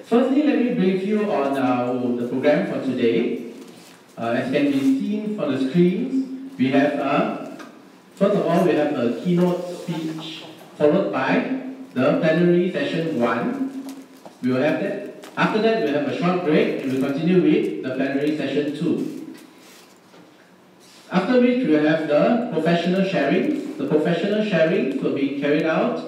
Firstly, let me brief you on the program for today. As can be seen from the screens, we have first of all, we have a keynote speech followed by the plenary session 1. We will have that. After that, we'll have a short break and we'll continue with the plenary session 2. After which, we'll have the professional sharing. The professional sharing will be carried out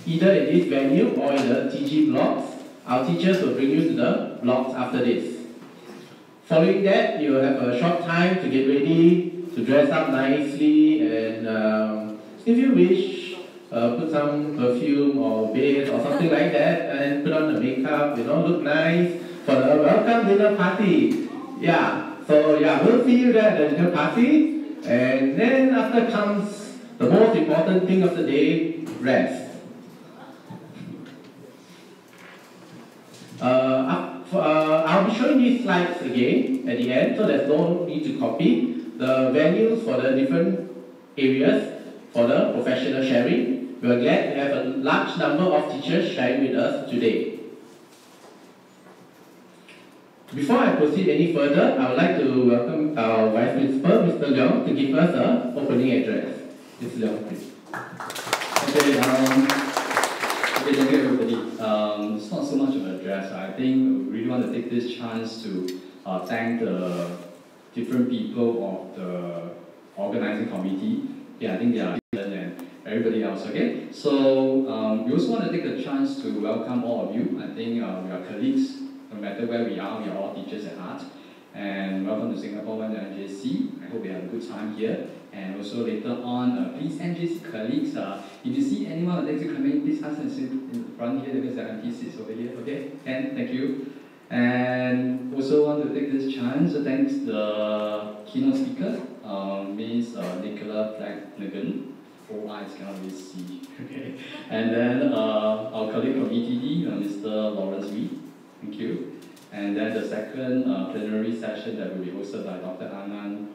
either in this venue or in the TG blocks. Our teachers will bring you to the blocks after this. Following that, you will have a short time to get ready, to dress up nicely, and if you wish, put some perfume or base or something like that, and put on the makeup, look nice for the welcome dinner party. Yeah, so yeah, we'll see you there at the dinner party. And then after comes the most important thing of the day, rest. I'll be showing these slides again at the end, so there's no need to copy. The venues for the different areas for the professional sharing. We are glad to have a large number of teachers sharing with us today. Before I proceed any further, I would like to welcome our Vice Principal, Mr. Leong, to give us an opening address. Mr. Leong, please. Okay, thank you everybody. It's not so much of an address. I think we really want to take this chance to thank the different people of the organizing committee. Yeah, I think they are and everybody else, okay? So we also want to take the chance to welcome all of you. I think we are colleagues, no matter where we are all teachers at heart. And welcome to Singapore One NJC. I hope we have a good time here. And also later on, please NJC colleagues, if you see anyone who would like to come in, please ask and sit in the front here because there are empty seats over here, okay? And thank you. And also want to take this chance to thank the keynote speaker, Ms. Nicola Flanagan. 4 eyes cannot really see, okay? And then our colleague from ETD, Mr. Lawrence Wee, thank you. And then the second plenary session that will be hosted by Dr. Anand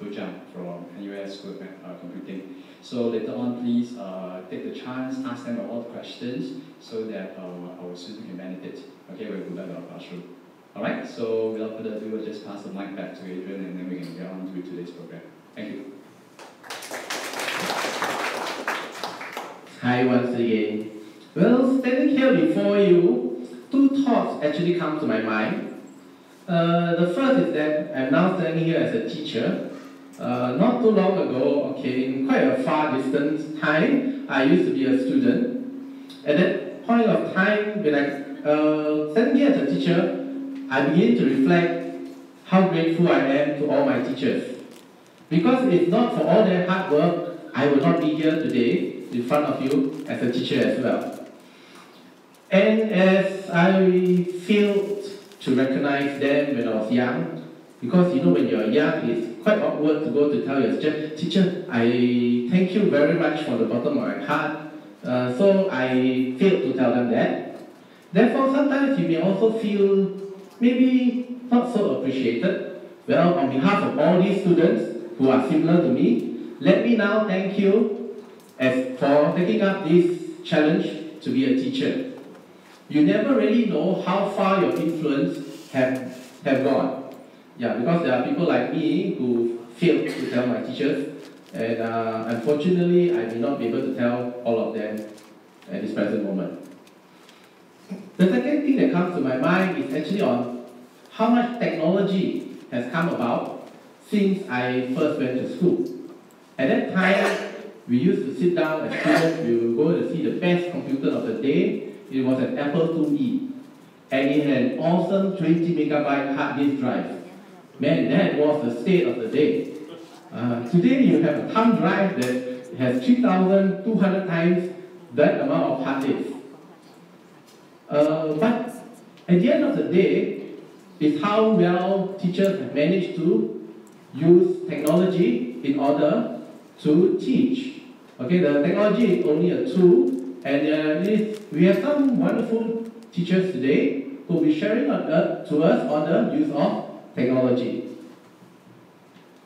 Bujang from NUS School of Computing. So later on, please take the chance, ask them all the questions so that our students can benefit. Okay, we'll go back to our classroom. Alright, so without further ado, we'll just pass the mic back to Adrian and then we can get on to today's program. Thank you. Hi once again. Well, standing here before you, 2 thoughts actually come to my mind. The first is that I'm now standing here as a teacher. Not too long ago, okay, in quite a far distance time, I used to be a student. At that point of time, when I standing here as a teacher, I begin to reflect how grateful I am to all my teachers. Because if not for all their hard work, I would not be here today in front of you as a teacher as well. And as I failed to recognize them when I was young, because when you're young, it's quite awkward to go to tell your teacher, I thank you very much from the bottom of my heart. So I failed to tell them that. Therefore, sometimes you may also feel maybe not so appreciated. Well, on behalf of all these students who are similar to me, let me now thank you for taking up this challenge to be a teacher. You never really know how far your influence have gone. Yeah, because there are people like me who failed to tell my teachers, and unfortunately, I may not be able to tell all of them at this present moment. The second thing that comes to my mind is actually on how much technology has come about since I first went to school. At that time, we used to sit down as students, we would go to see the best computer of the day. It was an Apple IIe, and it had an awesome 20 megabyte hard disk drive. Man, that was the state of the day. Today you have a thumb drive that has 3,200 times that amount of hard disk. But at the end of the day, it's how well teachers have managed to use technology in order to teach. Okay, the technology is only a tool. And we have some wonderful teachers today who will be sharing to us on the use of technology.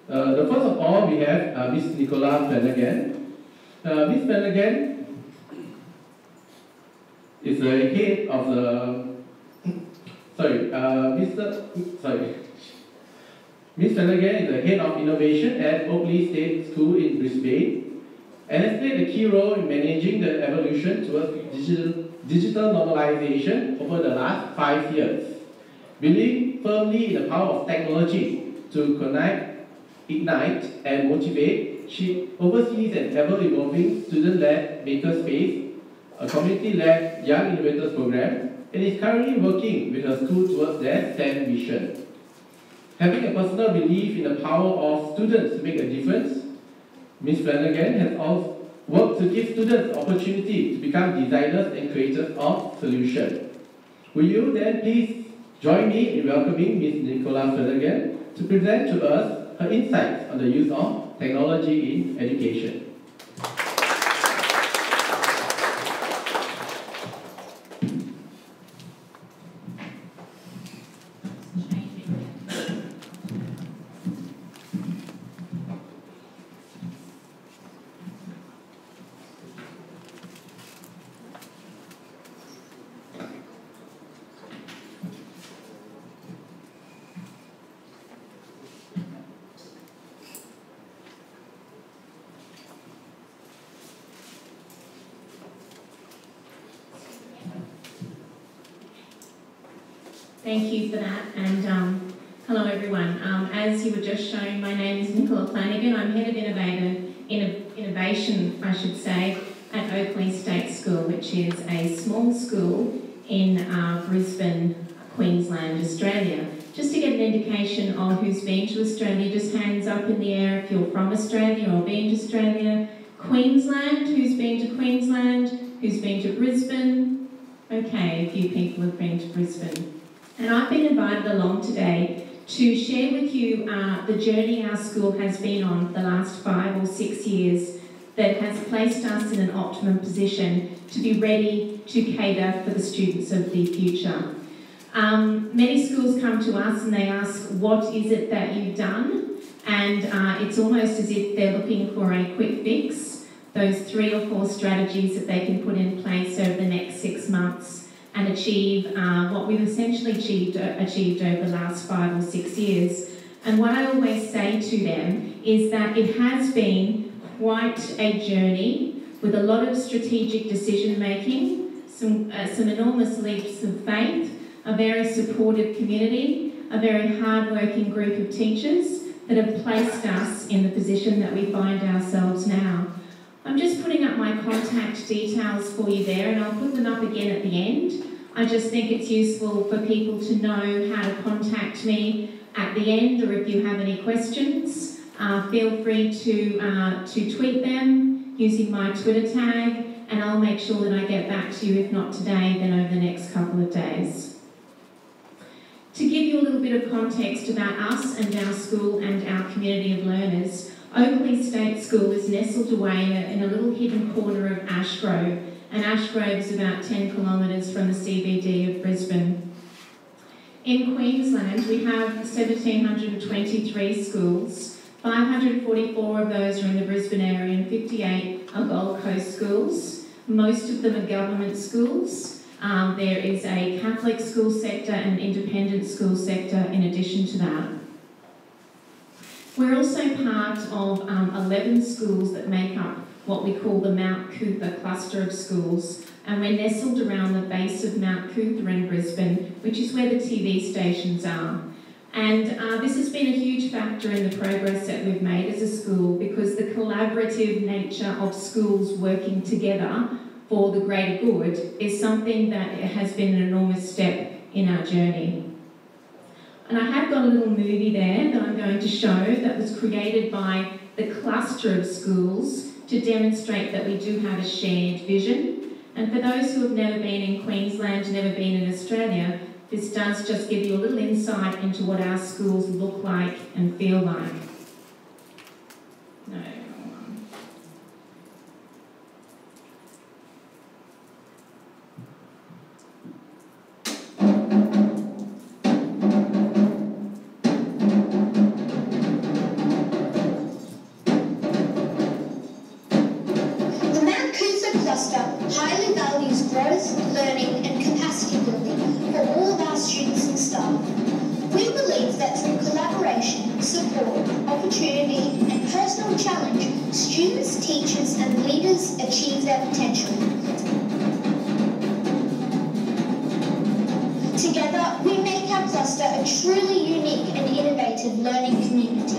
The first of all, we have Ms. Nicola Flanagan. Ms. Flanagan is the head of the Ms. Flanagan is the Head of Innovation at Oakley State School in Brisbane and has played a key role in managing the evolution towards digital normalization over the last 5 years. Believing firmly in the power of technology to connect, ignite, and motivate, she oversees an ever-evolving student-led makerspace, a community-led Young Innovators program, and is currently working with her school towards their STEM vision. Having a personal belief in the power of students to make a difference, Ms. Flanagan has also worked to give students the opportunity to become designers and creators of solutions. Will you then please join me in welcoming Ms. Nicola Flanagan to present to us her insights on the use of technology in education. Thank you for that, and hello everyone. As you were just shown, my name is Nicola Flanagan. I'm Head of Innovation, I should say, at Oakley State School, which is a small school in Brisbane, Queensland, Australia. Just to get an indication of who's been to Australia, just hands up in the air if you're from Australia or been to Australia. Queensland, who's been to Queensland? Who's been to Brisbane? Okay, a few people have been to Brisbane. And I've been invited along today to share with you the journey our school has been on for the last 5 or 6 years that has placed us in an optimum position to be ready to cater for the students of the future. Many schools come to us and they ask, what is it that you've done? And it's almost as if they're looking for a quick fix, those 3 or 4 strategies that they can put in place over the next 6 months and achieve what we've essentially achieved over the last 5 or 6 years. And what I always say to them is that it has been quite a journey with a lot of strategic decision making, some enormous leaps of faith, a very supportive community, a very hard-working group of teachers that have placed us in the position that we find ourselves now. I'm just putting up my contact details for you there, and I'll put them up again at the end. I just think it's useful for people to know how to contact me at the end, or if you have any questions, feel free to tweet them using my Twitter tag, and I'll make sure that I get back to you, if not today, then over the next couple of days. To give you a little bit of context about us and our school and our community of learners, Oakley State School is nestled away in a little hidden corner of Ashgrove, and Ashgrove is about 10 kilometres from the CBD of Brisbane. In Queensland, we have 1,723 schools. 544 of those are in the Brisbane area and 58 are Gold Coast schools. Most of them are government schools. There is a Catholic school sector and independent school sector in addition to that. We're also part of 11 schools that make up what we call the Mount Cootha cluster of schools, and we're nestled around the base of Mount Cootha in Brisbane, which is where the TV stations are. And this has been a huge factor in the progress that we've made as a school, because the collaborative nature of schools working together for the greater good is something that has been an enormous step in our journey. And I have got a little movie there that I'm going to show that was created by the cluster of schools to demonstrate that we do have a shared vision. And for those who have never been in Queensland, never been in Australia, this does just give you a little insight into what our schools look like and feel like. No. Highly values growth, learning and capacity building for all of our students and staff. Together, we make our cluster a truly unique and innovative learning community.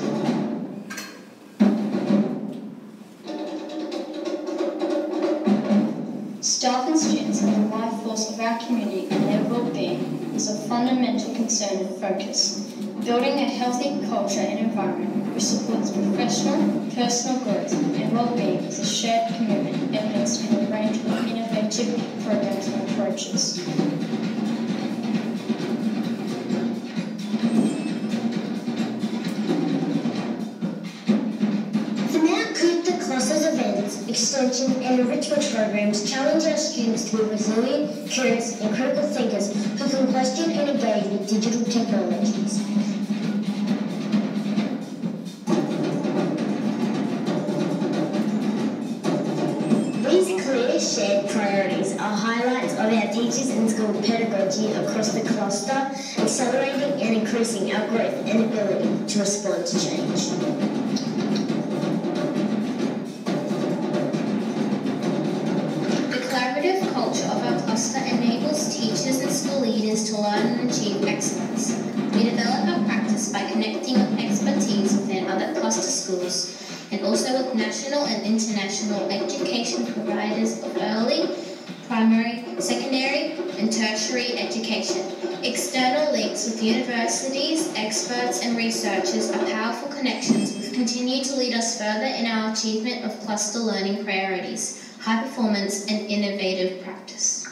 Staff and students are the life force of our community, and their well-being is a fundamental concern and focus. Building a healthy culture and environment which supports professional, personal growth and well-being is a shared commitment evidenced in a range of innovative programs and approaches. Extension and enrichment programs challenge our students to be resilient, curious and critical thinkers who can question and engage with digital technologies. These clear shared priorities are highlights of our teachers and school pedagogy across the cluster, accelerating and increasing our growth and ability to respond to change. The culture of our cluster enables teachers and school leaders to learn and achieve excellence. We develop our practice by connecting with expertise within other cluster schools and also with national and international education providers of early, primary, secondary and tertiary education. External links with universities, experts and researchers are powerful connections which continue to lead us further in our achievement of cluster learning priorities, high performance and innovative practice.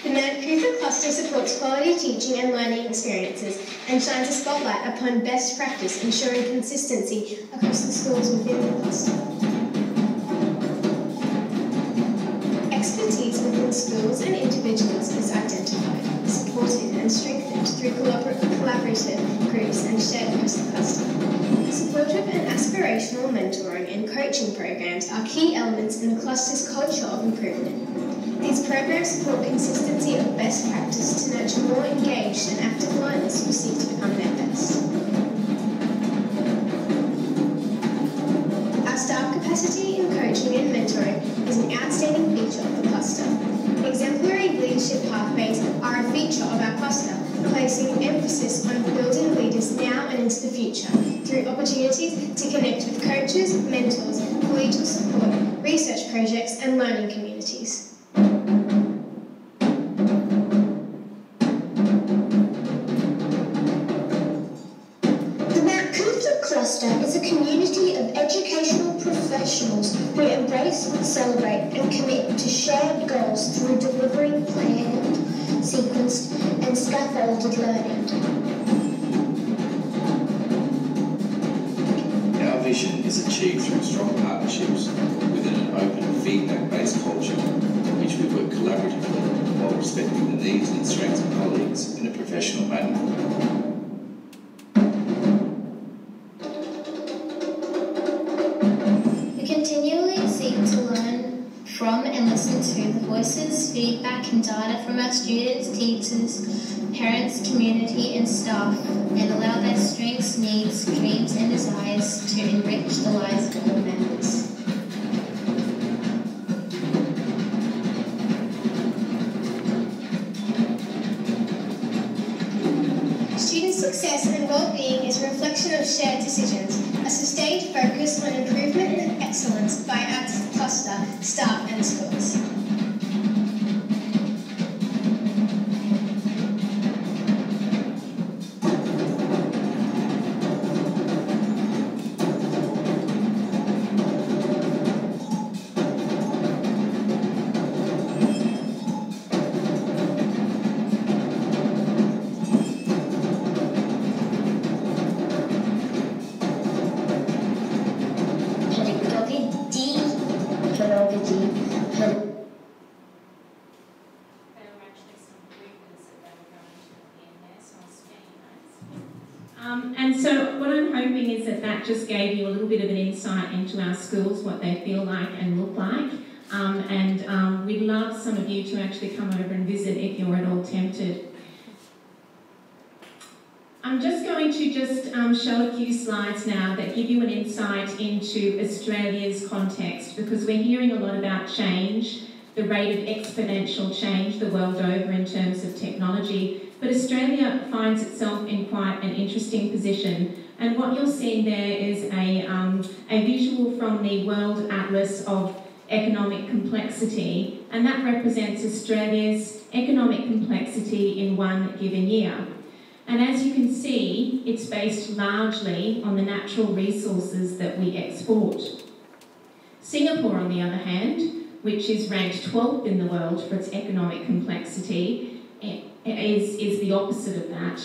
The Mount Coot Cluster supports quality teaching and learning experiences and shines a spotlight upon best practice, ensuring consistency across the schools within the cluster. Expertise within schools and individuals is identified, supported and strengthened through collaborative groups and shared across the cluster. Supportive and aspirational mentoring and coaching programs are key elements in the cluster's culture of improvement. These programs support consistency of best practice to nurture more engaged and active learners who seek to become their best. Our staff capacity in coaching and mentoring is an outstanding feature of the cluster. Exemplary leadership pathways are a feature of our cluster, placing emphasis on building leaders now and into the future through opportunities to connect with coaches, mentors, collegial support, research projects and learning communities. The Mount Coot Cluster is a community of educational professionals who embrace, celebrate and commit to shared goals through delivering planned, sequenced and scaffolded learning. Our vision is achieved through strong partnerships within an open, feedback-based culture in which we work collaboratively while respecting the needs and strengths of colleagues in a professional manner. We continually seek to learn from and listen to the voices, feedback and data from our students, teachers, parents, community and staff, and allow their strengths, needs, dreams and desires to enrich the lives of all members. Student success and well-being is a reflection of shared decisions, a sustained focus on improvement and excellence by our cluster, staff and schools. And so what I'm hoping is that that just gave you a little bit of an insight into our schools, what they feel like and look like. We'd love some of you to actually come over and visit if you're at all tempted. I'm just going to show a few slides now that give you an insight into Australia's context, because we're hearing a lot about change the rate of exponential change the world over in terms of technology, but Australia finds itself in quite an interesting position. And what you're seeing there is a visual from the World Atlas of Economic Complexity, and that represents Australia's economic complexity in one given year. And as you can see, it's based largely on the natural resources that we export. Singapore, on the other hand, which is ranked 12th in the world for its economic complexity, is the opposite of that.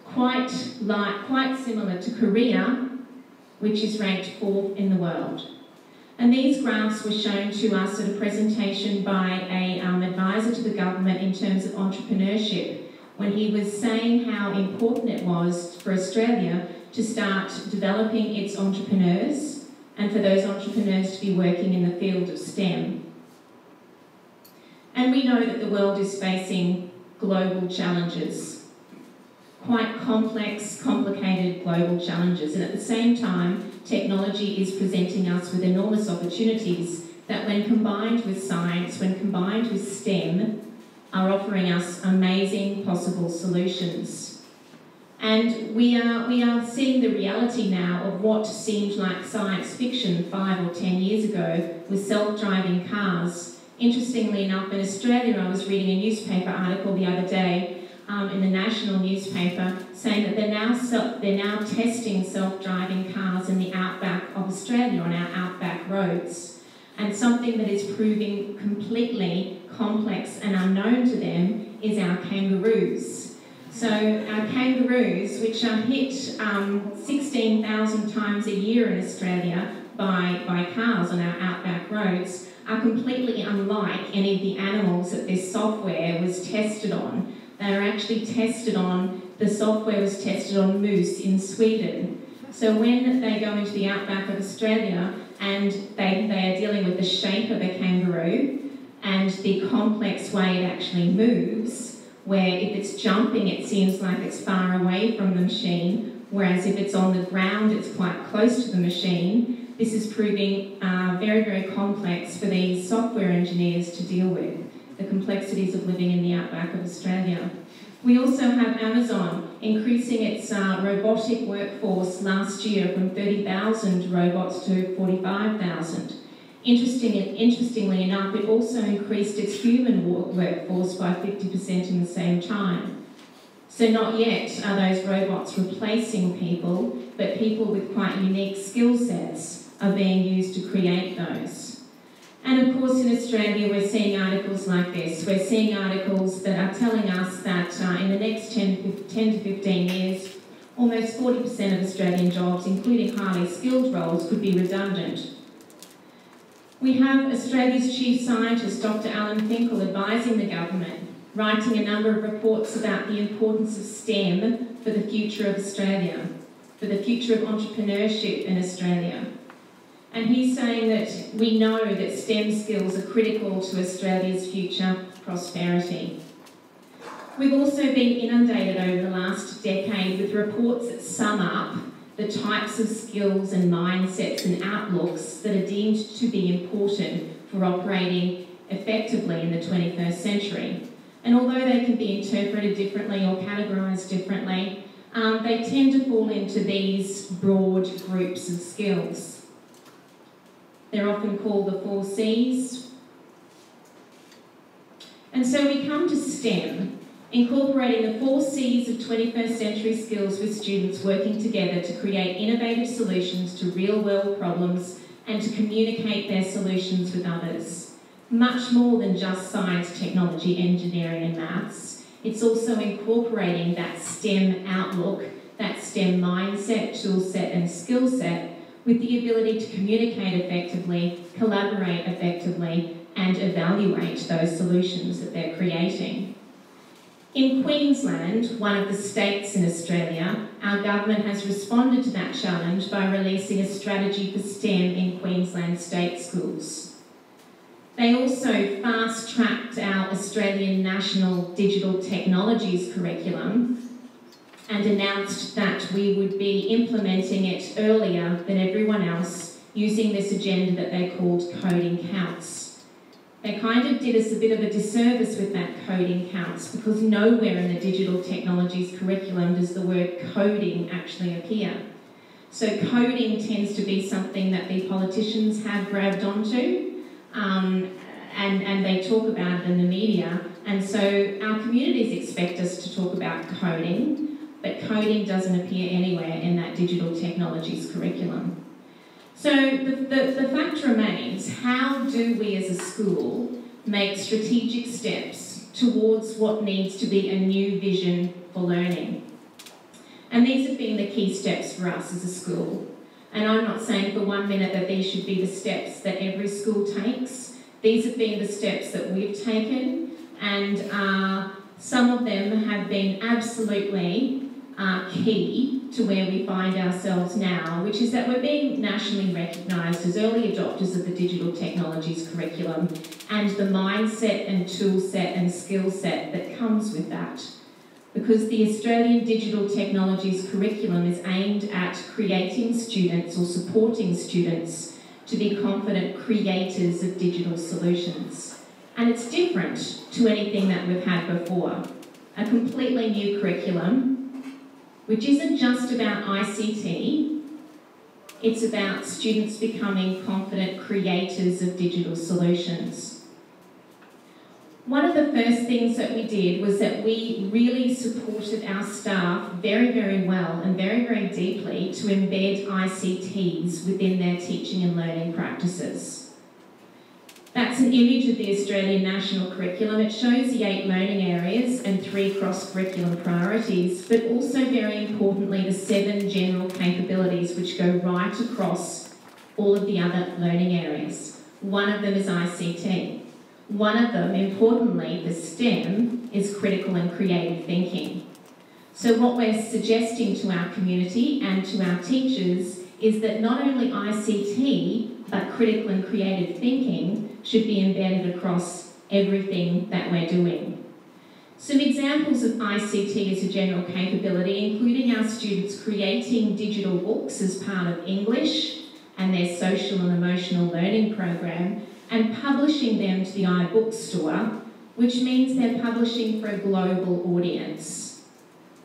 Quite similar to Korea, which is ranked 4th in the world. And these graphs were shown to us at a presentation by an advisor to the government in terms of entrepreneurship, when he was saying how important it was for Australia to start developing its entrepreneurs and for those entrepreneurs to be working in the field of STEM. And we know that the world is facing global challenges, quite complex, complicated global challenges, and at the same time, technology is presenting us with enormous opportunities that, when combined with science, when combined with STEM, are offering us amazing possible solutions. And we are seeing the reality now of what seemed like science fiction 5 or 10 years ago with self-driving cars. Interestingly enough, in Australia, I was reading a newspaper article the other day in the national newspaper saying that they're now testing self-driving cars in the outback of Australia on our outback roads. And something that is proving completely complex and unknown to them is our kangaroos. So our kangaroos, which are hit 16,000 times a year in Australia by cars on our outback roads, are completely unlike any of the animals that this software was tested on. They are actually tested on, the software was tested on moose in Sweden. So when they go into the outback of Australia and they are dealing with the shape of a kangaroo and the complex way it actually moves, where if it's jumping it seems like it's far away from the machine, whereas if it's on the ground it's quite close to the machine, this is proving very, very complex for these software engineers to deal with, the complexities of living in the outback of Australia. We also have Amazon increasing its robotic workforce last year from 30,000 robots to 45,000. Interestingly enough, it also increased its human workforce by 50% in the same time. So not yet are those robots replacing people, but people with quite unique skill sets are being used to create those. And of course in Australia we're seeing articles like this. We're seeing articles that are telling us that in the next 10 to 15 years, almost 40% of Australian jobs, including highly skilled roles, could be redundant. We have Australia's Chief Scientist, Dr. Alan Finkel, advising the government, writing a number of reports about the importance of STEM for the future of Australia, for the future of entrepreneurship in Australia. And he's saying that we know that STEM skills are critical to Australia's future prosperity. We've also been inundated over the last decade with reports that sum up the types of skills and mindsets and outlooks that are deemed to be important for operating effectively in the 21st century. And although they can be interpreted differently or categorised differently, they tend to fall into these broad groups of skills. They're often called the 4 C's. And so we come to STEM, incorporating the 4 C's of 21st century skills with students working together to create innovative solutions to real-world problems and to communicate their solutions with others. Much more than just science, technology, engineering and maths. It's also incorporating that STEM outlook, that STEM mindset, toolset and skill set with the ability to communicate effectively, collaborate effectively and evaluate those solutions that they're creating. In Queensland, one of the states in Australia, our government has responded to that challenge by releasing a strategy for STEM in Queensland state schools. They also fast-tracked our Australian National Digital Technologies curriculum and announced that we would be implementing it earlier than everyone else using this agenda that they called Coding Counts. They kind of did us a bit of a disservice with that coding counts, because nowhere in the digital technologies curriculum does the word coding actually appear. So coding tends to be something that the politicians have grabbed onto, and they talk about it in the media. And so our communities expect us to talk about coding, but coding doesn't appear anywhere in that digital technologies curriculum. So the fact remains, how do we as a school make strategic steps towards what needs to be a new vision for learning? And these have been the key steps for us as a school. And I'm not saying for 1 minute that these should be the steps that every school takes. These have been the steps that we've taken, and some of them have been absolutely key to where we find ourselves now, which is that we're being nationally recognised as early adopters of the digital technologies curriculum and the mindset and tool set and skill set that comes with that. Because the Australian digital technologies curriculum is aimed at creating students or supporting students to be confident creators of digital solutions. And it's different to anything that we've had before. A completely new curriculum, which isn't just about ICT, it's about students becoming confident creators of digital solutions. One of the first things that we did was that we really supported our staff very, very well and very, very deeply to embed ICTs within their teaching and learning practices. That's an image of the Australian National Curriculum. It shows the 8 learning areas and 3 cross-curriculum priorities, but also, very importantly, the 7 general capabilities which go right across all of the other learning areas. One of them is ICT. One of them, importantly, the STEM, is critical and creative thinking. So what we're suggesting to our community and to our teachers is that not only ICT, but critical and creative thinking should be embedded across everything that we're doing. Some examples of ICT as a general capability, including our students creating digital books as part of English and their social and emotional learning program, and publishing them to the iBookstore, which means they're publishing for a global audience,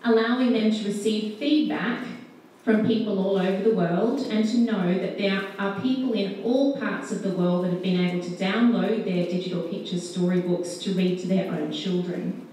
allowing them to receive feedback from people all over the world and to know that there are people in all parts of the world that have been able to download their digital picture storybooks to read to their own children.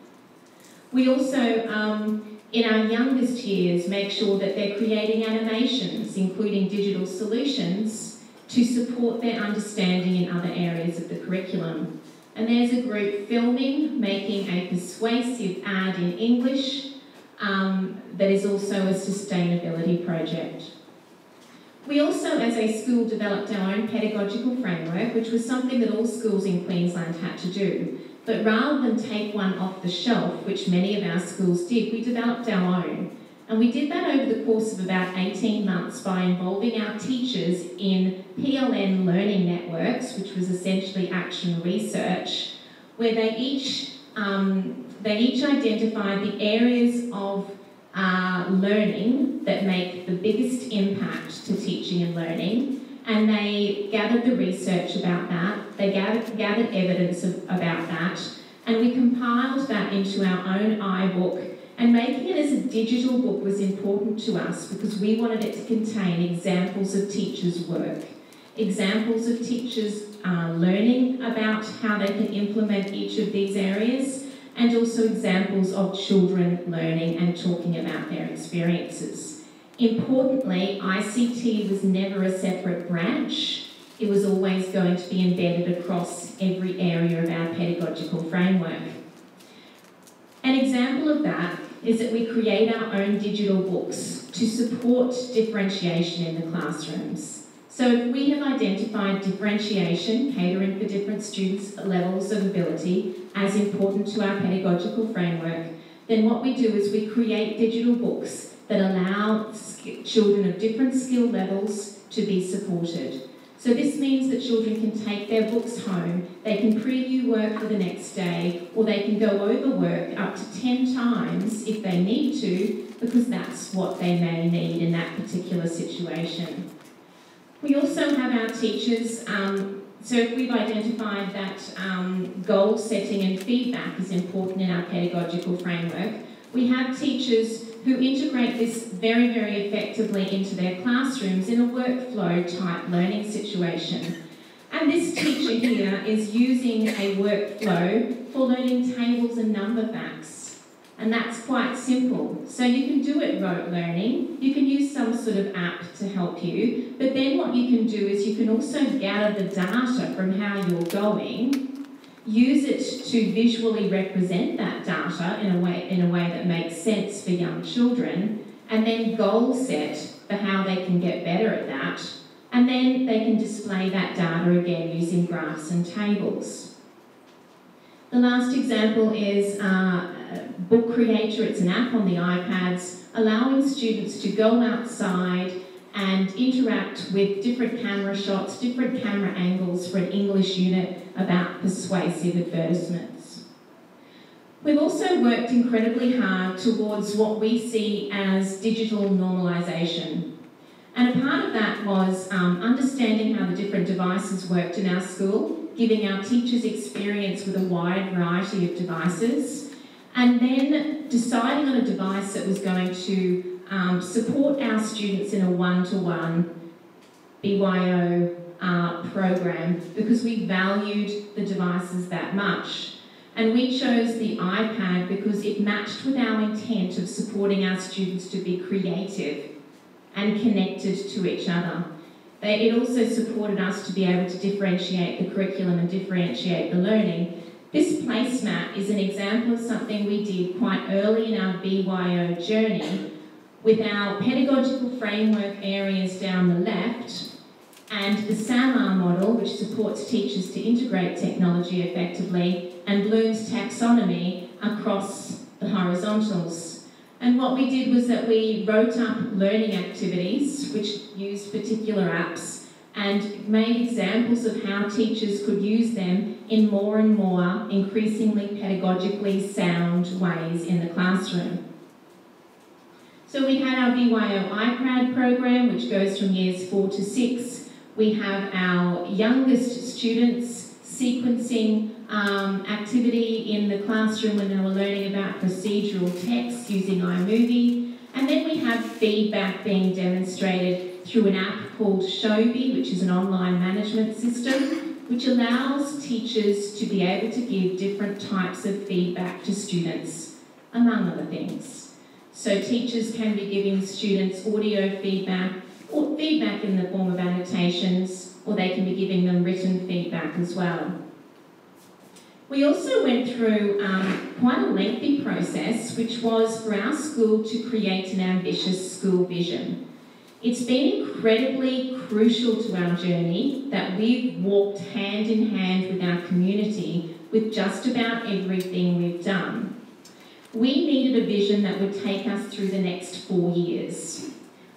We also, in our youngest years, make sure that they're creating animations, including digital solutions, to support their understanding in other areas of the curriculum. And there's a group filming, making a persuasive ad in English, that is also a sustainability project. We also, as a school, developed our own pedagogical framework, which was something that all schools in Queensland had to do. But rather than take one off the shelf, which many of our schools did, we developed our own. And we did that over the course of about 18 months by involving our teachers in PLN learning networks, which was essentially action research, where they each identified the areas of learning that make the biggest impact to teaching and learning, and they gathered the research about that, they gathered evidence about that, and we compiled that into our own iBook. And making it as a digital book was important to us because we wanted it to contain examples of teachers' work, examples of teachers learning about how they can implement each of these areas, and also examples of children learning and talking about their experiences. Importantly, ICT was never a separate branch. It was always going to be embedded across every area of our pedagogical framework. An example of that is that we create our own digital books to support differentiation in the classrooms. So if we have identified differentiation, catering for different students' levels of ability, as important to our pedagogical framework, then what we do is we create digital books that allow children of different skill levels to be supported. So this means that children can take their books home, they can preview work for the next day, or they can go over work up to 10 times if they need to, because that's what they may need in that particular situation. We also have our teachers So if we've identified that goal setting and feedback is important in our pedagogical framework, we have teachers who integrate this very, very effectively into their classrooms in a workflow-type learning situation. And this teacher here is using a workflow for learning tables and number facts. And that's quite simple. So you can do it rote learning, you can use some sort of app to help you, but then what you can do is you can also gather the data from how you're going, use it to visually represent that data in a way that makes sense for young children, and then goal set for how they can get better at that, and then they can display that data again using graphs and tables. The last example is Book Creator. It's an app on the iPads allowing students to go outside and interact with different camera shots, different camera angles for an English unit about persuasive advertisements. We've also worked incredibly hard towards what we see as digital normalisation. And a part of that was understanding how the different devices worked in our school, giving our teachers experience with a wide variety of devices, and then deciding on a device that was going to support our students in a one-to-one BYO program, because we valued the devices that much. And we chose the iPad because it matched with our intent of supporting our students to be creative and connected to each other. It also supported us to be able to differentiate the curriculum and differentiate the learning. This placemat is an example of something we did quite early in our BYO journey, with our pedagogical framework areas down the left and the SAMR model, which supports teachers to integrate technology effectively, and Bloom's taxonomy across the horizontals. And what we did was that we wrote up learning activities which used particular apps and made examples of how teachers could use them in more and more increasingly pedagogically sound ways in the classroom. So we had our BYO iPad program, which goes from years 4 to 6. We have our youngest students sequencing activity in the classroom when they were learning about procedural text using iMovie. And then we have feedback being demonstrated through an app called Shobi, which is an online management system, which allows teachers to be able to give different types of feedback to students, among other things. So teachers can be giving students audio feedback, or feedback in the form of annotations, or they can be giving them written feedback as well. We also went through quite a lengthy process, which was for our school to create an ambitious school vision. It's been incredibly crucial to our journey that we've walked hand in hand with our community with just about everything we've done. We needed a vision that would take us through the next 4 years.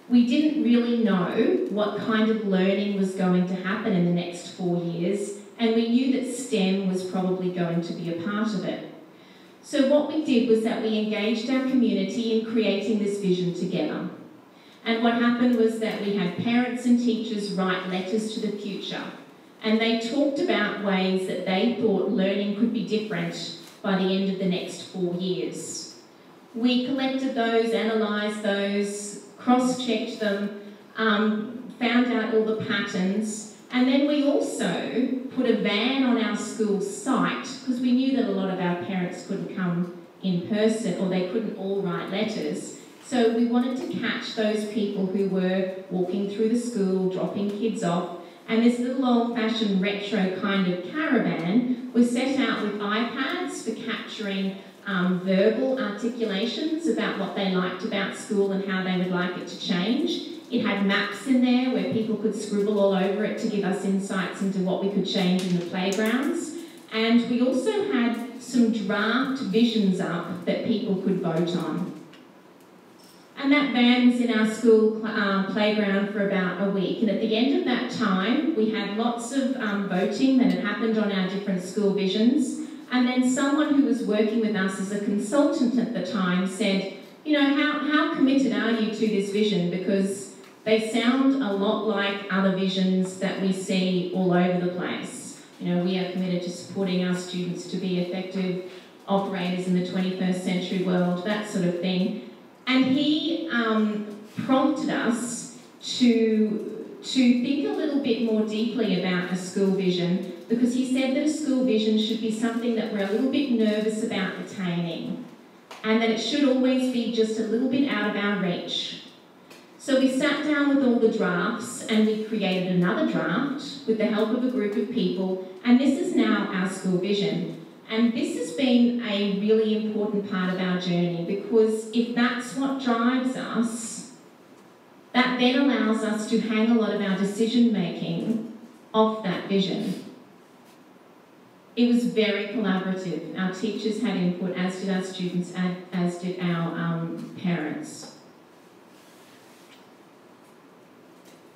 We didn't really know what kind of learning was going to happen in the next 4 years, and we knew that STEM was probably going to be a part of it. So what we did was that we engaged our community in creating this vision together. And what happened was that we had parents and teachers write letters to the future, and they talked about ways that they thought learning could be different by the end of the next 4 years. We collected those, analysed those, cross-checked them, found out all the patterns, and then we also put a van on our school site, because we knew that a lot of our parents couldn't come in person or they couldn't all write letters. So we wanted to catch those people who were walking through the school, dropping kids off, and this little old-fashioned retro kind of caravan was set out with iPads for capturing verbal articulations about what they liked about school and how they would like it to change. It had maps in there where people could scribble all over it to give us insights into what we could change in the playgrounds. And we also had some draft visions up that people could vote on. And that van was in our school playground for about a week. And at the end of that time, we had lots of voting that had happened on our different school visions. And then someone who was working with us as a consultant at the time said, you know, how committed are you to this vision? Because they sound a lot like other visions that we see all over the place. You know, we are committed to supporting our students to be effective operators in the 21st century world, that sort of thing. And he prompted us to think a little bit more deeply about a school vision, because he said that a school vision should be something that we're a little bit nervous about attaining, and that it should always be just a little bit out of our reach. So we sat down with all the drafts and we created another draft with the help of a group of people, and this is now our school vision. And this has been a really important part of our journey, because if that's what drives us, that then allows us to hang a lot of our decision making off that vision. It was very collaborative. Our teachers had input, as did our students, as did our parents.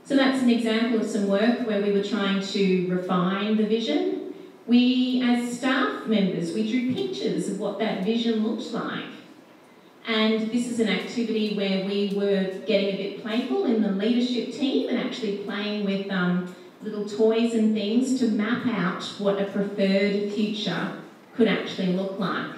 So that's an example of some work where we were trying to refine the vision. We, as staff members, we drew pictures of what that vision looked like. And this is an activity where we were getting a bit playful in the leadership team and actually playing with little toys and things to map out what a preferred future could actually look like.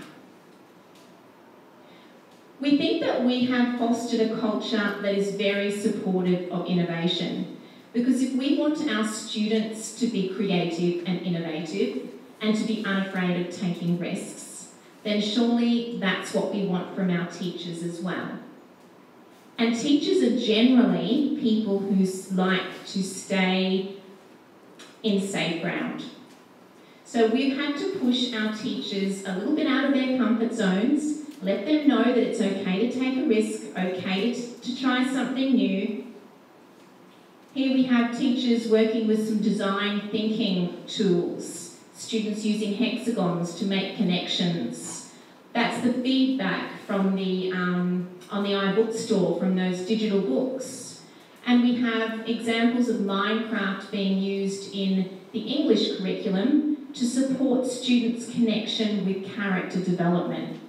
We think that we have fostered a culture that is very supportive of innovation. Because if we want our students to be creative and innovative and to be unafraid of taking risks, then surely that's what we want from our teachers as well. And teachers are generally people who like to stay in safe ground. So we've had to push our teachers a little bit out of their comfort zones, let them know that it's okay to take a risk, okay to try something new. Here we have teachers working with some design thinking tools, students using hexagons to make connections. That's the feedback from the on the iBookstore from those digital books. And we have examples of Minecraft being used in the English curriculum to support students' connection with character development.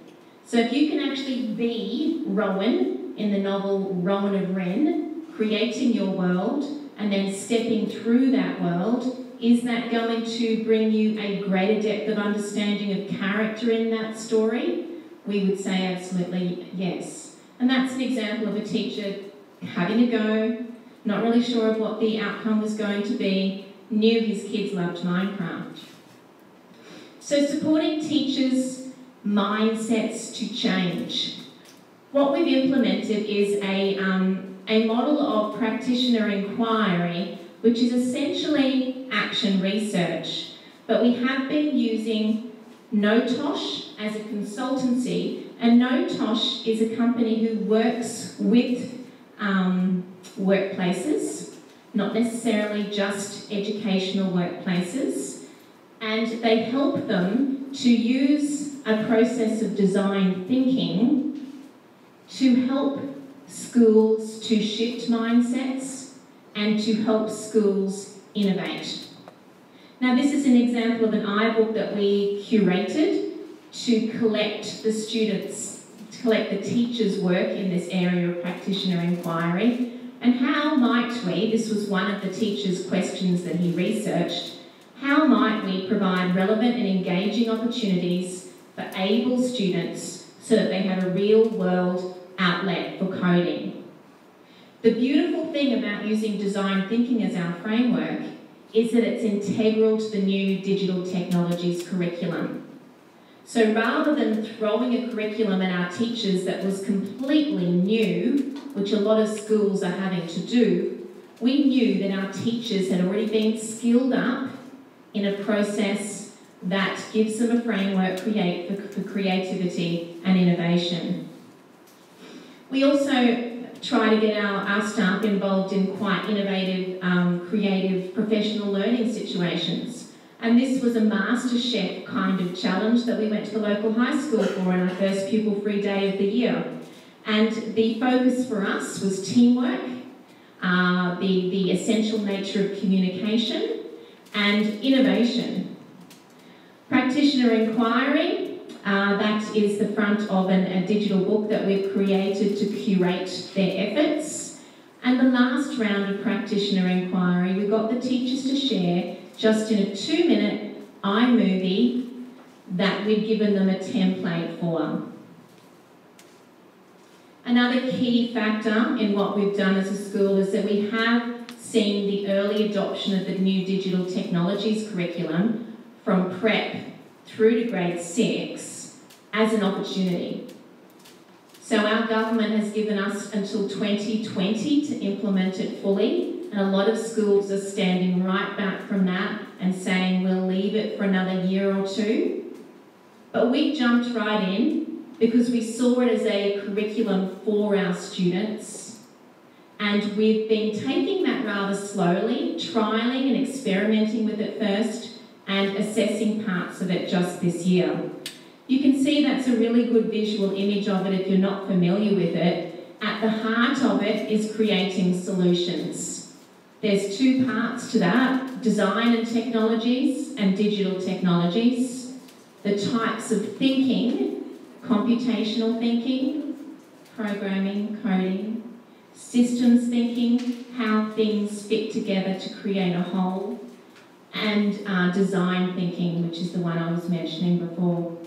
So if you can actually be Rowan in the novel Rowan of Ren, creating your world and then stepping through that world, is that going to bring you a greater depth of understanding of character in that story? We would say absolutely yes. And that's an example of a teacher having a go, not really sure of what the outcome was going to be, knew his kids loved Minecraft. So supporting teachers' mindsets to change. What we've implemented is a model of practitioner inquiry, which is essentially action research. But we have been using NoTosh as a consultancy, and NoTosh is a company who works with workplaces, not necessarily just educational workplaces, and they help them to use a process of design thinking to help schools to shift mindsets and to help schools innovate. Now, this is an example of an iBook that we curated to collect the students, to collect the teachers' work in this area of practitioner inquiry. And how might we, this was one of the teachers' questions that he researched, how might we provide relevant and engaging opportunities for able students so that they have a real-world outlet for coding? The beautiful thing about using design thinking as our framework is that it's integral to the new digital technologies curriculum. So rather than throwing a curriculum at our teachers that was completely new, which a lot of schools are having to do, we knew that our teachers had already been skilled up in a process that gives them a framework for creativity and innovation. We also try to get our staff involved in quite innovative, creative professional learning situations. And this was a MasterChef kind of challenge that we went to the local high school for on our first pupil-free day of the year. And the focus for us was teamwork, the essential nature of communication, and innovation. Practitioner inquiry, that is the front of a digital book that we've created to curate their efforts. And the last round of practitioner inquiry, we got the teachers to share, just in a 2-minute iMovie that we'd given them a template for. Another key factor in what we've done as a school is that we have seen the early adoption of the new digital technologies curriculum from prep through to grade 6 as an opportunity. So our government has given us until 2020 to implement it fully, and a lot of schools are standing right back from that and saying we'll leave it for another year or two. But we jumped right in because we saw it as a curriculum for our students, and we've been taking that rather slowly, trialling and experimenting with it first and assessing parts of it just this year. You can see that's a really good visual image of it if you're not familiar with it. At the heart of it is creating solutions. There's two parts to that, design and technologies and digital technologies. The types of thinking, computational thinking, programming, coding, systems thinking, how things fit together to create a whole, and design thinking, which is the one I was mentioning before.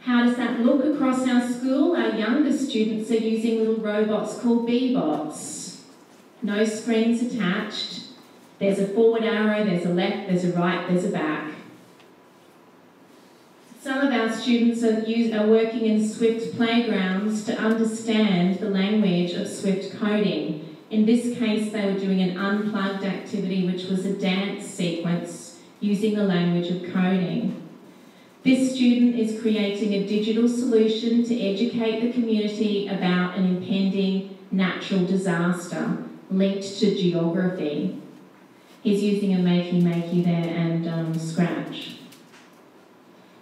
How does that look across our school? Our younger students are using little robots called B-bots. No screens attached. There's a forward arrow, there's a left, there's a right, there's a back. Some of our students are working in Swift playgrounds to understand the language of Swift coding. In this case, they were doing an unplugged activity, which was a dance sequence using the language of coding. This student is creating a digital solution to educate the community about an impending natural disaster linked to geography. He's using a makey there and Scratch.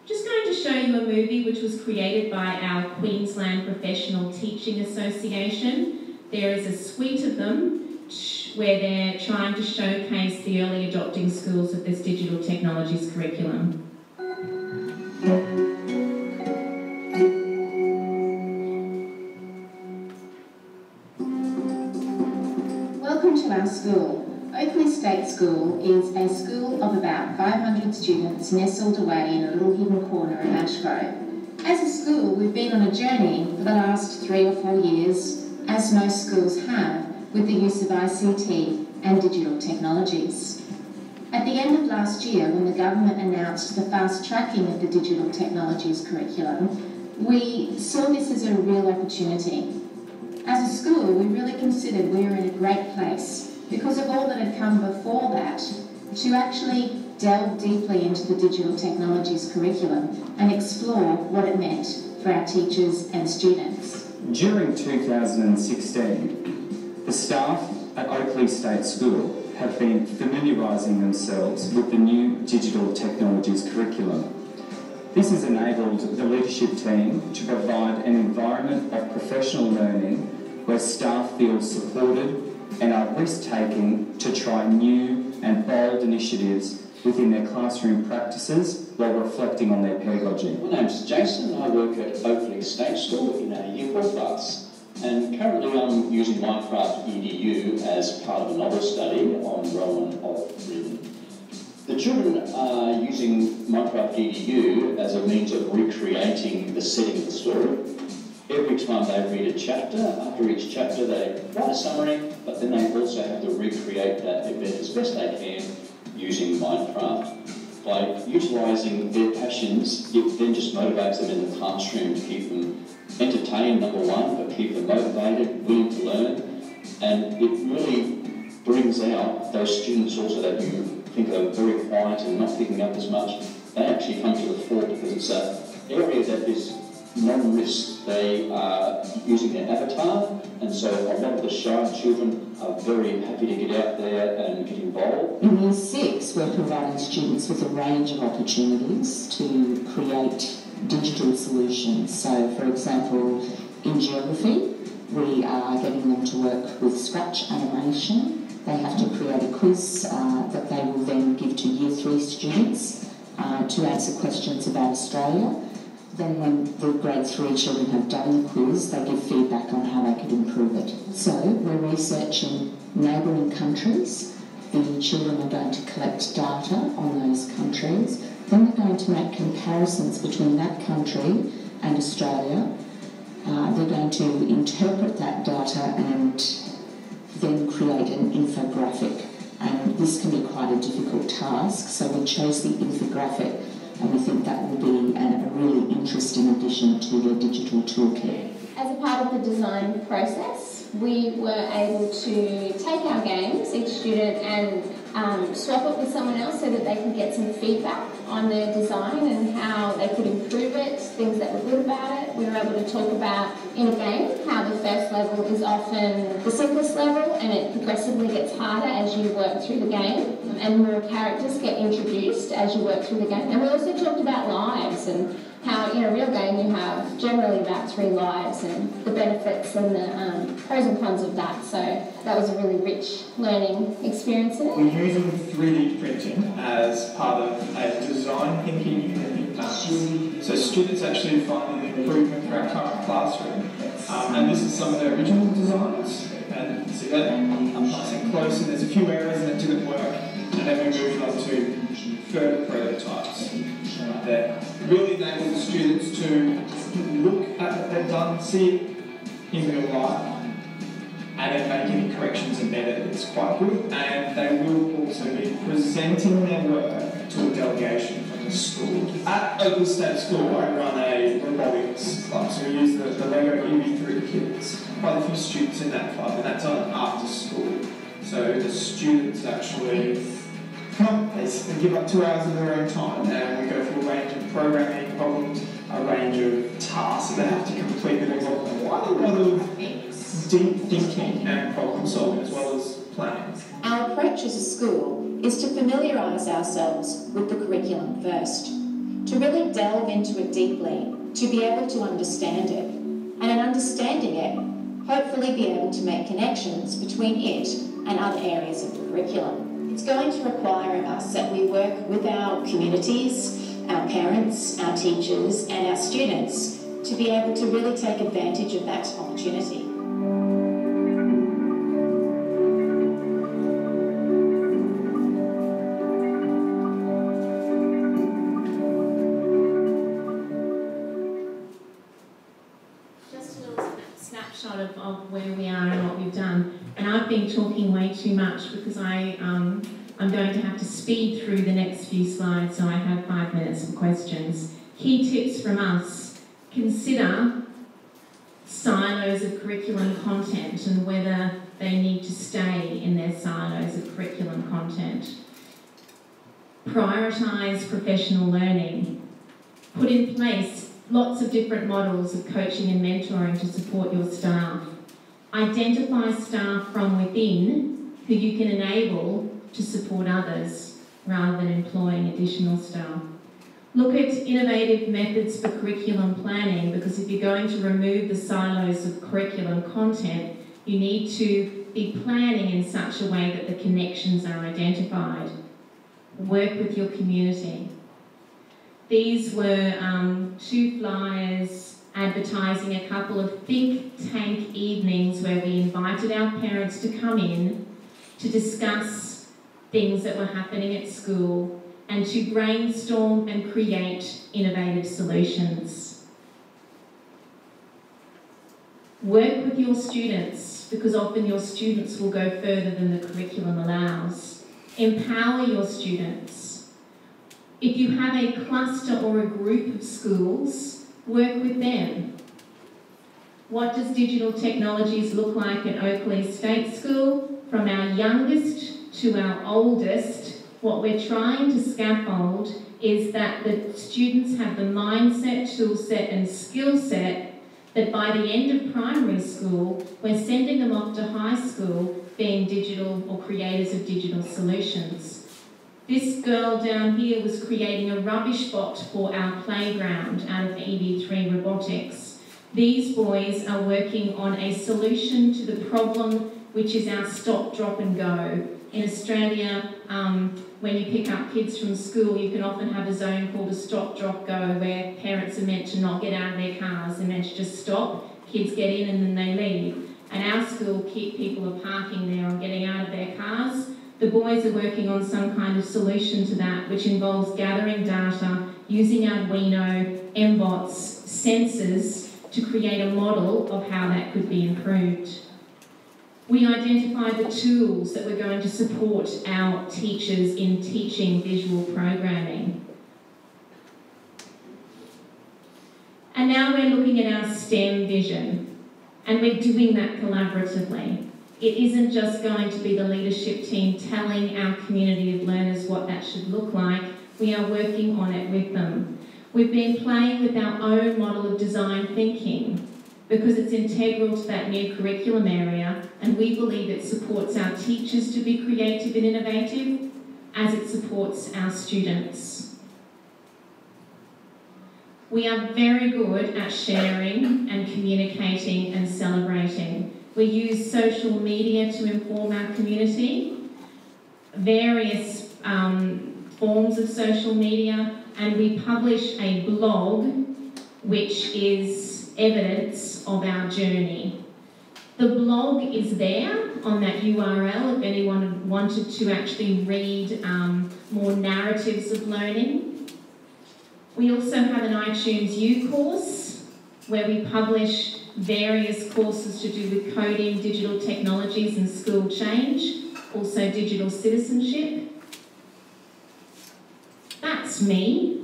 Just going to show you a movie which was created by our Queensland Professional Teaching Association. There is a suite of them where they're trying to showcase the early adopting schools of this digital technologies curriculum. Welcome to our school. Oakley State School is a school of about 500 students nestled away in a little hidden corner of Ashgrove. As a school, we've been on a journey for the last 3 or 4 years, as most schools have, with the use of ICT and digital technologies. At the end of last year, when the government announced the fast tracking of the digital technologies curriculum, we saw this as a real opportunity. As a school, we really considered we were in a great place because of all that had come before that to actually delve deeply into the digital technologies curriculum and explore what it meant for our teachers and students. During 2016, the staff at Oakley State School have been familiarising themselves with the new digital technologies curriculum. This has enabled the leadership team to provide an environment of professional learning where staff feel supported and are risk-taking to try new and bold initiatives within their classroom practices while reflecting on their pedagogy. My name's Jason and I work at Oakley State School in a Year 4 class. And currently I'm using Minecraft EDU as part of a novel study on Rowan of Ridden. The children are using Minecraft EDU as a means of recreating the setting of the story. Every time they read a chapter, after each chapter they write a summary, but then they also have to recreate that event as best they can using Minecraft. By utilising their passions, it then just motivates them in the classroom to keep them entertained, number one, but keep them motivated, willing to learn, and it really brings out those students also that you think are very quiet and not picking up as much. They actually come to the fore because it's an area that is non-risk. They are using their avatar, and so a lot of the shy children are very happy to get out there and get involved. In Year 6, we're providing students with a range of opportunities to create digital solutions. So, for example, in geography, we are getting them to work with Scratch animation. They have to create a quiz that they will then give to Year 3 students to answer questions about Australia. Then when the grade 3 children have done the quiz, they give feedback on how they could improve it. So we're researching neighbouring countries the children are going to collect data on those countries. Then they're going to make comparisons between that country and Australia. They're going to interpret that data and then create an infographic. And this can be quite a difficult task, so we chose the infographic, and we think that will be a really interesting addition to the digital toolkit. As a part of the design process, we were able to take our games, each student, and swap it with someone else so that they could get some feedback on their design and how they could improve it, things that were good about it. We were able to talk about, in a game, how the first level is often the simplest level and it progressively gets harder as you work through the game, and more characters get introduced as you work through the game. And we also talked about lives and how in a real game you have generally about 3 lives and the benefits and the pros and cons of that. So that was a really rich learning experience in it. We're using 3D printing as part of a design thinking unit. So students actually find an improvement for our current classroom. And this is some of the original designs. And you can see that I'm nice and close, and there's a few areas that didn't work. And then we moved on to further prototypes. That really enable students to look at what they've done, see it in real life, and then make any corrections and edits. It's quite good, and they will also be presenting their work to a delegation from the school. At Oakley State School, I run a robotics club, so we use the Lego EV3 kits. Quite a few students in that club, and that's on after school. So the students actually come, they give up 2 hours of their own time, and we go through a range of programming problems, a range of tasks that they have to complete that involve quite a lot of deep thinking and problem solving as well as planning. Our approach as a school is to familiarise ourselves with the curriculum first, to really delve into it deeply, to be able to understand it, and in understanding it, hopefully be able to make connections between it and other areas of the curriculum. It's going to require of us that we work with our communities, our parents, our teachers, and our students to be able to really take advantage of that opportunity. Just a little snapshot of where we are and what we've done. And I've been talking way too much because I'm going to have to speed through the next few slides, so I have 5 minutes for questions. Key tips from us: consider silos of curriculum content and whether they need to stay in their silos of curriculum content. Prioritise professional learning. Put in place lots of different models of coaching and mentoring to support your staff. Identify staff from within who you can enable to support others rather than employing additional staff. Look at innovative methods for curriculum planning, because if you're going to remove the silos of curriculum content, you need to be planning in such a way that the connections are identified. Work with your community. These were 2 flyers advertising a couple of think tank evenings where we invited our parents to come in to discuss things that were happening at school and to brainstorm and create innovative solutions. Work with your students, because often your students will go further than the curriculum allows. Empower your students. If you have a cluster or a group of schools, work with them. What does digital technologies look like at Oakley State School? From our youngest to our oldest, what we're trying to scaffold is that the students have the mindset, tool set and skill set that by the end of primary school, we're sending them off to high school being digital or creators of digital solutions. This girl down here was creating a rubbish bot for our playground out of EV3 robotics. These boys are working on a solution to the problem, which is our stop, drop and go. In Australia, when you pick up kids from school, you can often have a zone called a stop, drop, go, where parents are meant to not get out of their cars. They're meant to just stop, kids get in and then they leave. And our school, people are parking there and getting out of their cars. The boys are working on some kind of solution to that, which involves gathering data, using Arduino, MBOTs, sensors to create a model of how that could be improved. We identified the tools that were going to support our teachers in teaching visual programming. And now we're looking at our STEM vision, and we're doing that collaboratively. It isn't just going to be the leadership team telling our community of learners what that should look like. We are working on it with them. We've been playing with our own model of design thinking because it's integral to that new curriculum area, and we believe it supports our teachers to be creative and innovative as it supports our students. We are very good at sharing and communicating and celebrating. We use social media to inform our community, various forms of social media, and we publish a blog which is evidence of our journey. The blog is there on that URL if anyone wanted to actually read more narratives of learning. We also have an iTunes U course where we publish various courses to do with coding, digital technologies and school change, also digital citizenship. That's me.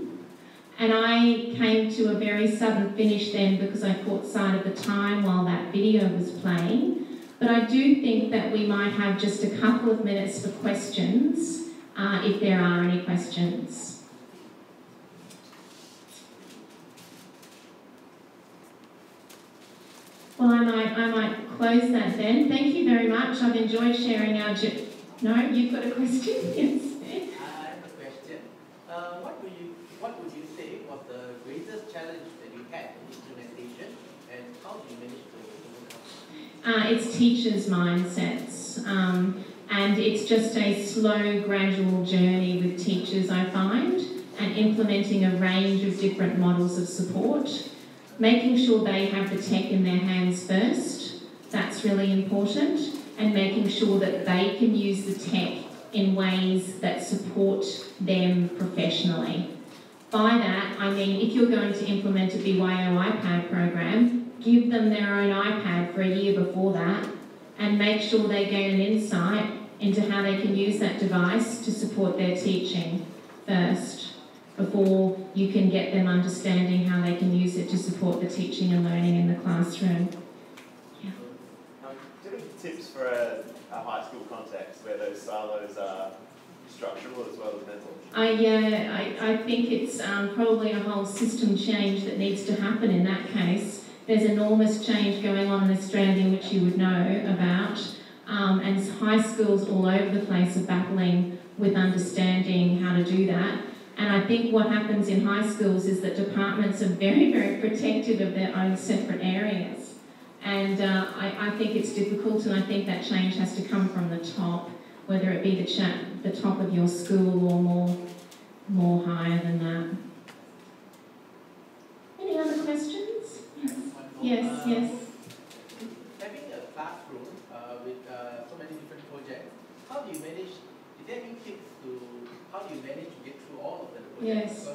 And I came to a very sudden finish then because I caught sight of the time while that video was playing. But I do think that we might have just a couple of minutes for questions, if there are any questions. Well, I might close that then. Thank you very much. I've enjoyed sharing our... No, you've got a question? Yes. I have a question. What would you say was the greatest challenge that you had in implementation, and how do you manage to overcome it? It's teachers' mindsets. And it's just a slow, gradual journey with teachers, I find, and implementing a range of different models of support. Making sure they have the tech in their hands first, that's really important, and making sure that they can use the tech in ways that support them professionally. By that, I mean if you're going to implement a BYO iPad program, give them their own iPad for a year before that, and make sure they gain an insight into how they can use that device to support their teaching first, before you can get them understanding how they can use it to support the teaching and learning in the classroom. Yeah. Do you have any tips for a high school context where those silos are structural as well as mental? I think it's probably a whole system change that needs to happen in that case. There's enormous change going on in Australia, which you would know about, and high schools all over the place are battling with understanding how to do that. And I think what happens in high schools is that departments are very, very protective of their own separate areas. And I think it's difficult, and I think that change has to come from the top, whether it be the top of your school or more higher than that. Any other questions? Yes. Yes. Having a classroom with so many different projects, how do you manage? Is there any tips to how do you manage to get through all of the projects? Yes.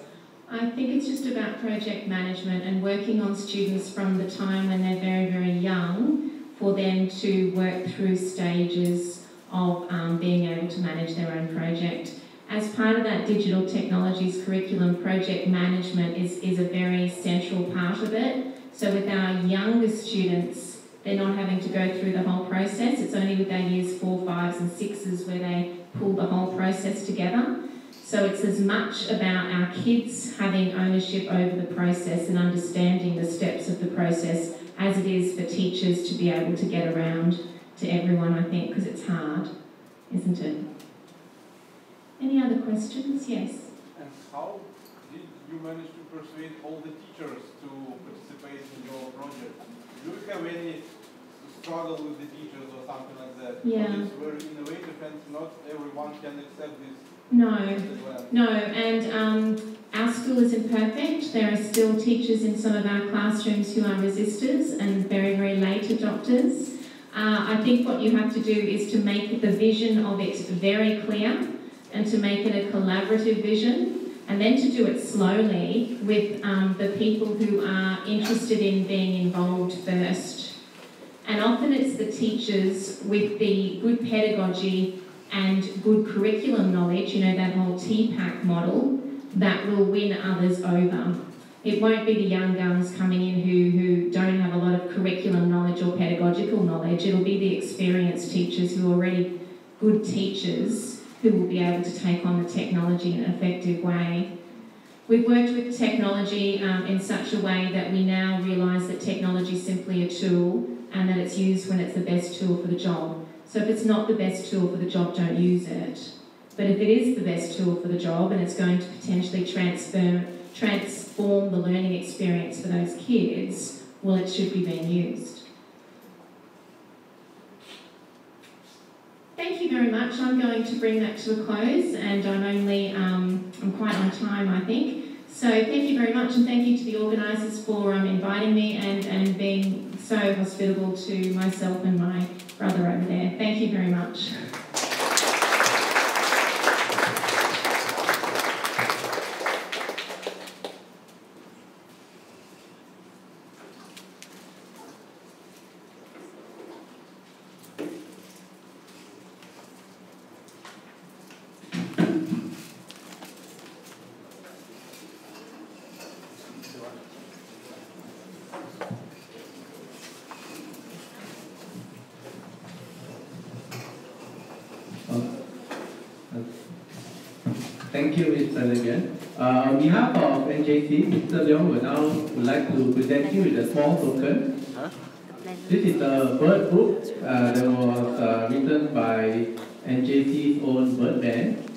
I think it's just about project management and working on students from the time when they're very, very young for them to work through stages of being able to manage their own project. As part of that digital technologies curriculum, project management is a very central part of it. So with our younger students, they're not having to go through the whole process. It's only with our years 4, 5s and 6s where they pull the whole process together. So it's as much about our kids having ownership over the process and understanding the steps of the process as it is for teachers to be able to get around to everyone, I think, because it's hard, isn't it? Any other questions? Yes. And how did you manage to persuade all the teachers to participate in your project? Do you have any struggle with the teachers or something like that? Yeah. It's very innovative and not everyone can accept this. No, and our school isn't perfect. There are still teachers in some of our classrooms who are resistors and very, very late adopters. I think what you have to do is to make the vision of it very clear and to make it a collaborative vision, and then to do it slowly with the people who are interested in being involved first. And often it's the teachers with the good pedagogy and good curriculum knowledge, you know, that whole TPAC model, that will win others over. It won't be the young guns coming in who don't have a lot of curriculum knowledge or pedagogical knowledge. It'll be the experienced teachers who are already good teachers who will be able to take on the technology in an effective way. We've worked with technology in such a way that we now realise that technology is simply a tool and that it's used when it's the best tool for the job. So if it's not the best tool for the job, don't use it. But if it is the best tool for the job and it's going to potentially transform the learning experience for those kids, well, it should be being used. Thank you very much. I'm going to bring that to a close, and I'm quite on time, I think. So thank you very much, and thank you to the organisers for inviting me and being so hospitable to myself and my brother over there. Thank you very much. Thank you, Mr. Legan. On behalf of NJC, Mr. Leong would like to present you with a small token. This is a bird book that was written by NJC's own bird band.